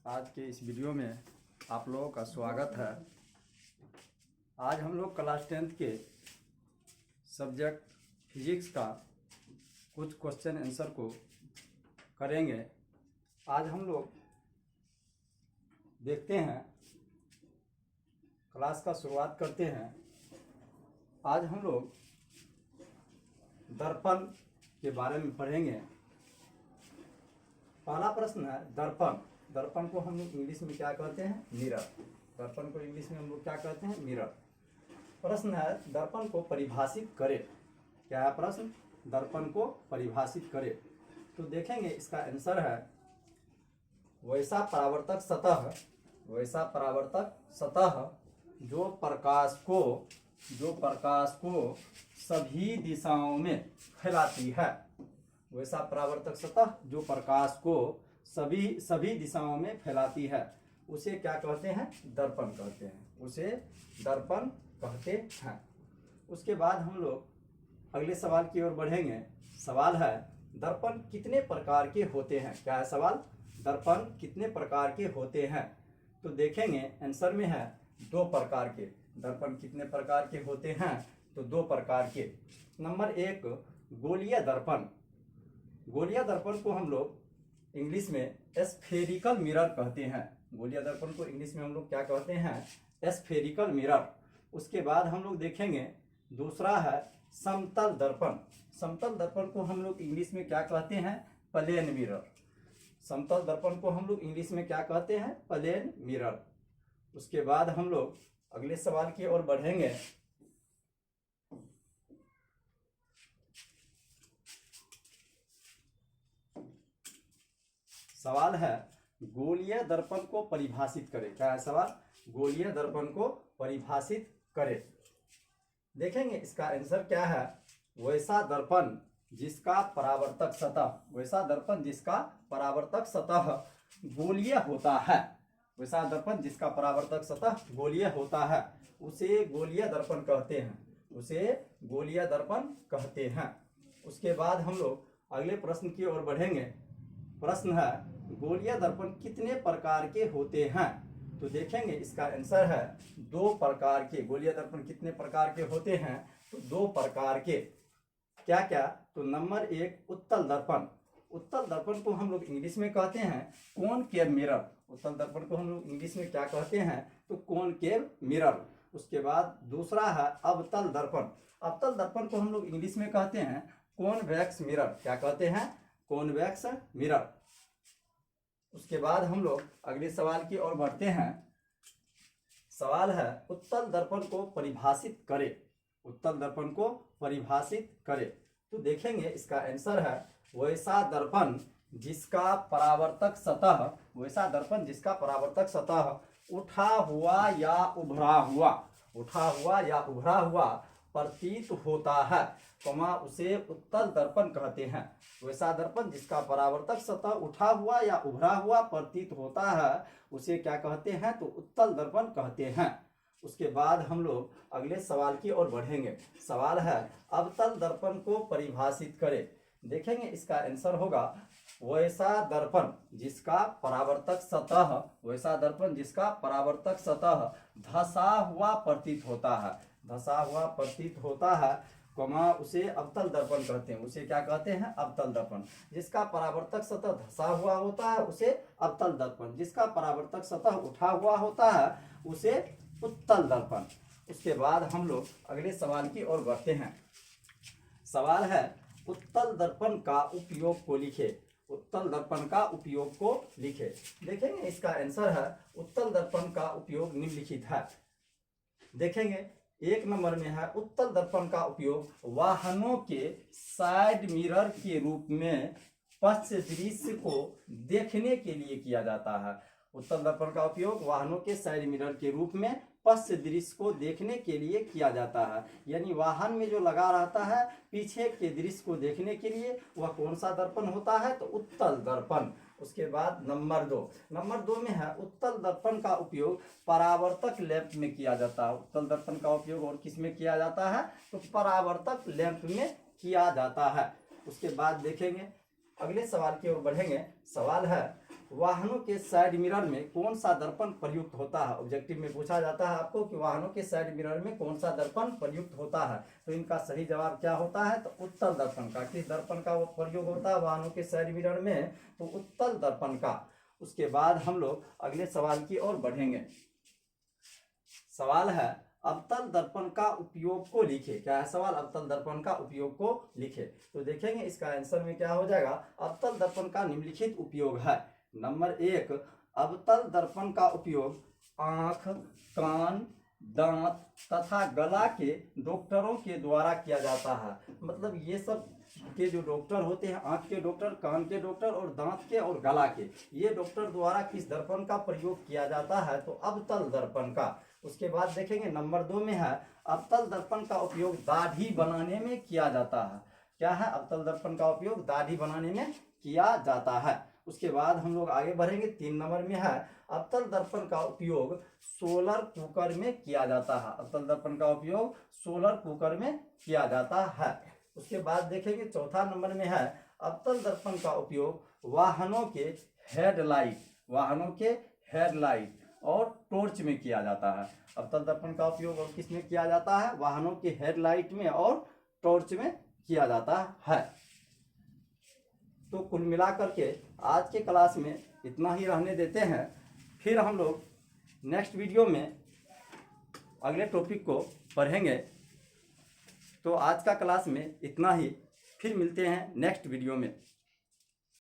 आज के इस वीडियो में आप लोगों का स्वागत है। आज हम लोग क्लास 10th के सब्जेक्ट फिजिक्स का कुछ क्वेश्चन आंसर को करेंगे। आज हम लोग देखते हैं, क्लास का शुरुआत करते हैं। आज हम लोग दर्पण के बारे में पढ़ेंगे। पहला प्रश्न है दर्पण। दर्पण को हम लोग इंग्लिश में क्या कहते हैं? मिरर। दर्पण को इंग्लिश में हम लोग क्या कहते हैं? मिरर। प्रश्न है दर्पण को परिभाषित करें। क्या है प्रश्न? दर्पण को परिभाषित करें। तो देखेंगे इसका आंसर है वैसा परावर्तक सतह जो प्रकाश को सभी दिशाओं में फैलाती है। वैसा परावर्तक सतह जो प्रकाश को सभी दिशाओं में फैलाती है, उसे क्या कहते हैं? दर्पण कहते हैं। उसे दर्पण कहते हैं। उसके बाद हम लोग अगले सवाल की ओर बढ़ेंगे। सवाल है दर्पण कितने प्रकार के होते हैं? क्या है सवाल? दर्पण कितने प्रकार के होते हैं? तो देखेंगे आंसर में है 2 प्रकार के। दर्पण कितने प्रकार के होते हैं? तो 2 प्रकार के। नंबर 1 गोलीय दर्पण। गोलीय दर्पण को हम लोग इंग्लिश में स्फेरिकल मिरर कहते हैं। गोलीय दर्पण को इंग्लिश में हम लोग क्या कहते हैं? Spherical mirror. उसके बाद हम लोग देखेंगे दूसरा है समतल दर्पण। समतल दर्पण को हम लोग इंग्लिश में क्या कहते हैं? Plane mirror. समतल दर्पण को हम लोग इंग्लिश में क्या कहते हैं? Plane mirror. उसके बाद हम लोग अगले सवाल की ओर बढ़ेंगे। सवाल है गोलीय दर्पण को परिभाषित करें। क्या है सवाल? गोलीय दर्पण को परिभाषित करें। देखेंगे इसका आंसर क्या है। वैसा दर्पण जिसका परावर्तक सतह गोलीय होता है। वैसा दर्पण जिसका परावर्तक सतह गोलीय होता है, उसे गोलीय दर्पण कहते हैं। उसे गोलीय दर्पण कहते हैं। उसके बाद हम लोग अगले प्रश्न की ओर बढ़ेंगे। प्रश्न है गोलीय दर्पण कितने प्रकार के होते हैं? तो देखेंगे इसका आंसर है 2 प्रकार के। गोलीय दर्पण कितने प्रकार के होते हैं? तो 2 प्रकार के। क्या क्या? तो नंबर 1 उत्तल दर्पण। उत्तल दर्पण को हम लोग इंग्लिश में कहते हैं कॉनकेव मिरर। उत्तल दर्पण को हम लोग इंग्लिश में क्या कहते हैं? तो कॉनकेव मिरर। उसके बाद दूसरा है अवतल दर्पण। अवतल दर्पण को हम लोग इंग्लिश में कहते हैं कॉन्वेक्स मिरर। क्या कहते हैं? Convex mirror. उसके बाद हम लोग अगले सवाल की ओर बढ़ते हैं। सवाल है उत्तल दर्पण को परिभाषित करें। उत्तल दर्पण को परिभाषित करें। तो देखेंगे इसका आंसर है वैसा दर्पण जिसका परावर्तक सतह उठा हुआ या उभरा हुआ प्रतीत होता है, उसे उत्तल दर्पण कहते हैं। वैसा दर्पण जिसका परावर्तक सतह उठा हुआ या उभरा हुआ प्रतीत होता है, उसे क्या कहते हैं? तो उत्तल दर्पण कहते हैं। उसके बाद हम लोग अगले सवाल की ओर बढ़ेंगे। सवाल है अवतल दर्पण को परिभाषित करें। देखेंगे इसका आंसर होगा वैसा दर्पण जिसका परावर्तक सतह धंसा हुआ प्रतीत होता है, उसे अवतल दर्पण कहते हैं। उसे क्या कहते हैं? अवतल दर्पण। जिसका परावर्तक सतह धंसा हुआ होता है, उसे अवतल दर्पण। जिसका परावर्तक सतह उठा हुआ होता है, उसे उत्तल दर्पण। उसके बाद हम लोग अगले सवाल की ओर बढ़ते हैं। सवाल है उत्तल दर्पण का उपयोग को लिखे। उत्तल दर्पण का उपयोग को लिखे। देखेंगे इसका आंसर है उत्तल दर्पण का उपयोग निम्नलिखित है। देखेंगे 1 नंबर में है उत्तल दर्पण का उपयोग वाहनों के साइड मिरर के रूप में पश्च दृश्य को देखने के लिए किया जाता है। उत्तल दर्पण का उपयोग वाहनों के साइड मिरर के रूप में पश्च दृश्य को देखने के लिए किया जाता है। यानी वाहन में जो लगा रहता है पीछे के दृश्य को देखने के लिए, वह कौन सा दर्पण होता है? तो उत्तल दर्पण। उसके बाद नंबर 2 में है उत्तल दर्पण का उपयोग परावर्तक लैंप में किया जाता है। उत्तल दर्पण का उपयोग और किस में किया जाता है? तो परावर्तक लैंप में किया जाता है। उसके बाद देखेंगे अगले सवाल की ओर बढ़ेंगे। सवाल है वाहनों के साइड मिरर में कौन सा दर्पण प्रयुक्त होता है। ऑब्जेक्टिव में पूछा जाता है आपको कि वाहनों के साइड मिरर में कौन सा दर्पण प्रयुक्त होता है। तो इनका सही जवाब क्या होता है, तो उत्तल दर्पण का। किस दर्पण का वो प्रयोग होता है वाहनों के साइड मिरर में, तो उत्तल दर्पण का। उसके बाद हम लोग अगले सवाल की ओर बढ़ेंगे। सवाल है अवतल दर्पण का उपयोग को लिखे। क्या है सवाल, अवतल दर्पण का उपयोग को लिखे। तो देखेंगे इसका आंसर में क्या हो जाएगा, अवतल दर्पण का निम्नलिखित उपयोग है। नंबर 1, अवतल दर्पण का उपयोग आंख, कान, दांत तथा गला के डॉक्टरों के द्वारा किया जाता है। मतलब ये सब के जो डॉक्टर होते हैं, आंख के डॉक्टर, कान के डॉक्टर और दांत के और गला के, ये डॉक्टर द्वारा किस दर्पण का प्रयोग किया जाता है, तो अवतल दर्पण का। उसके बाद देखेंगे नंबर 2 में है अवतल दर्पण का उपयोग दाढ़ी बनाने में किया जाता है। क्या है, अवतल दर्पण का उपयोग दाढ़ी बनाने में किया जाता है। उसके बाद हम लोग आगे बढ़ेंगे। 3 नंबर में है अवतल दर्पण का उपयोग सोलर कुकर में किया जाता है। अवतल दर्पण का उपयोग सोलर कुकर में किया जाता है। उसके बाद देखेंगे 4था नंबर में है अवतल दर्पण का उपयोग वाहनों के हेडलाइट और टॉर्च में किया जाता है। अवतल दर्पण का उपयोग और किस में किया जाता है, वाहनों के हेडलाइट में और टॉर्च में किया जाता है। तो कुल मिलाकर के आज के क्लास में इतना ही रहने देते हैं। फिर हम लोग नेक्स्ट वीडियो में अगले टॉपिक को पढ़ेंगे। तो आज का क्लास में इतना ही, फिर मिलते हैं नेक्स्ट वीडियो में।